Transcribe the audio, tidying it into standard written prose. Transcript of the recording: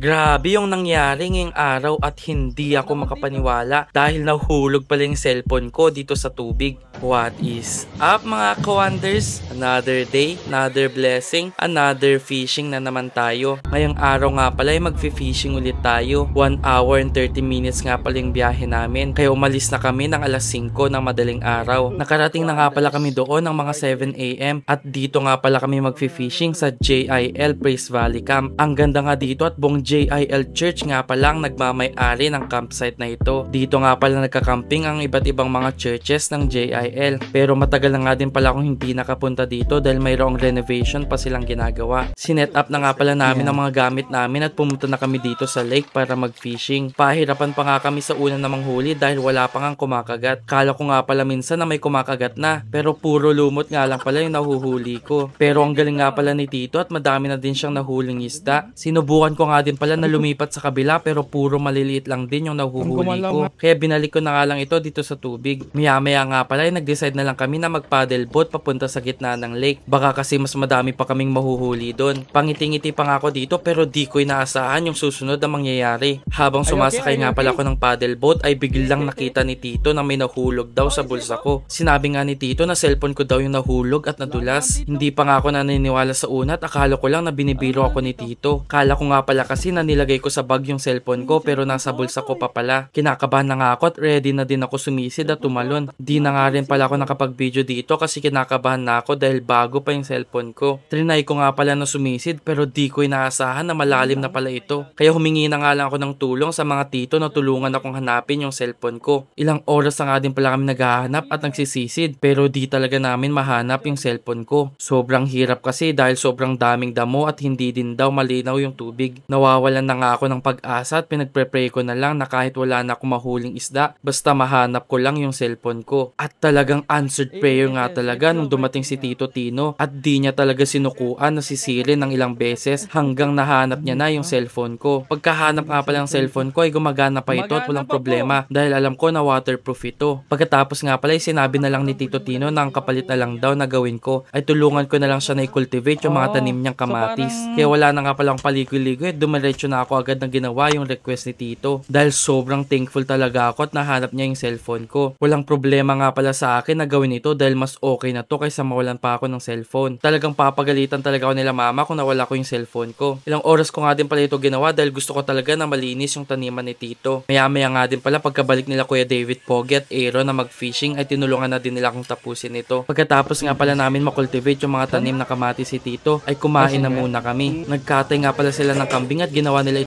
Grabe yung nangyari ngayong araw at hindi ako makapaniwala dahil nahulog pala yung cellphone ko dito sa tubig. What is up mga ka-wonders? Another day, another blessing, another fishing na naman tayo. Ngayong araw nga pala ay mag-fishing ulit tayo. 1 hour and 30 minutes nga pala yung biyahe namin. Kaya umalis na kami ng alas 5 ng madaling araw. Nakarating na nga pala kami doon ng mga 7 AM at dito nga pala kami mag-fishing sa JIL Praise Valley Camp. Ang ganda nga dito at buong JIL Church nga palang nagmamay-ari ng campsite na ito. Dito nga pala nagka-camping ang iba't ibang mga churches ng JIL. Pero matagal na nga din pala akong hindi nakapunta dito dahil mayroong renovation pa silang ginagawa. Sinet up na nga pala namin ang mga gamit namin at pumunta na kami dito sa lake para mag-fishing. Pahirapan pa nga kami sa una namang huli dahil wala pa ngang kumakagat. Kala ko nga pala minsan na may kumakagat na pero puro lumot nga lang pala yung nahuhuli ko. Pero ang galing nga pala ni Tito at madami na din siyang nahuling isda. Sinubukan ko nga din pala na lumipat sa kabila pero puro maliliit lang din yung nahuhuli ko. Kaya binalik ko na nga lang ito dito sa tubig. Maya-maya nga pala ay nag-decide na lang kami na mag-paddle boat papunta sa gitna ng lake. Baka kasi mas madami pa kaming mahuhuli doon. Pangiti-ngiti pa nga ako dito pero di ko inaasahan yung susunod na mangyayari. Habang sumasakay nga pala ako ng paddle boat ay biglang nakita ni Tito na may nahulog daw sa bulsa ko. Sinabi nga ni Tito na cellphone ko daw yung nahulog at nadulas. Hindi pa nga ako naniniwala sa una at akala ko lang na binibiro ako ni Tito. Kala ko nga pala kasi na nilagay ko sa bag yung cellphone ko pero nasa bulsa ko pa pala. Kinakabahan na nga ako at ready na din ako sumisid at tumalon. Di na nga rin pala ako nakapag-video dito kasi kinakabahan na ako dahil bago pa yung cellphone ko. Trinay ko nga pala na sumisid pero di ko inaasahan na malalim na pala ito. Kaya humingi na nga lang ako ng tulong sa mga tito na tulungan akong hanapin yung cellphone ko. Ilang oras na nga din pala kami naghahanap at nagsisisid pero di talaga namin mahanap yung cellphone ko. Sobrang hirap kasi dahil sobrang daming damo at hindi din daw malinaw yung tubig. Nawawalan na nga ako ng pag-asa at pinagpre-pray ko na lang na kahit wala na akong mahuling isda, basta mahanap ko lang yung cellphone ko. At talagang answered prayer nga talaga nung dumating si Tito Tino at di niya talaga sinukuan na sisirin ng ilang beses hanggang nahanap niya na yung cellphone ko. Pagkahanap nga pala ng cellphone ko ay gumagana pa ito at walang problema dahil alam ko na waterproof ito. Pagkatapos nga pala ay sinabi na lang ni Tito Tino na ang kapalit na lang daw na gawin ko ay tulungan ko na lang siya na i-cultivate yung mga tanim niyang kamatis. Kaya wala na nga palang paligoy-ligoy at dumiretso na ako agad na ginawa yung request ni Tito dahil sobrang thankful talaga ako at nahanap niya yung cellphone ko. Walang problema nga pala sa akin na gawin ito dahil mas okay na to kaysa mawalan pa ako ng cellphone. Talagang papagalitan talaga ako nila mama kung nawala ko yung cellphone ko. Ilang oras ko nga din pala ito ginawa dahil gusto ko talaga na malinis yung taniman ni Tito. Maya-maya nga din pala pagkabalik nila Kuya David Pogi at Aaron na mag-fishing ay tinulungan na din nila akong tapusin ito. Pagkatapos nga pala namin makultivate yung mga tanim na kamatis si Tito ay kumain na muna kami. Nagkatay nga pala sila ng kambing at ginawa nila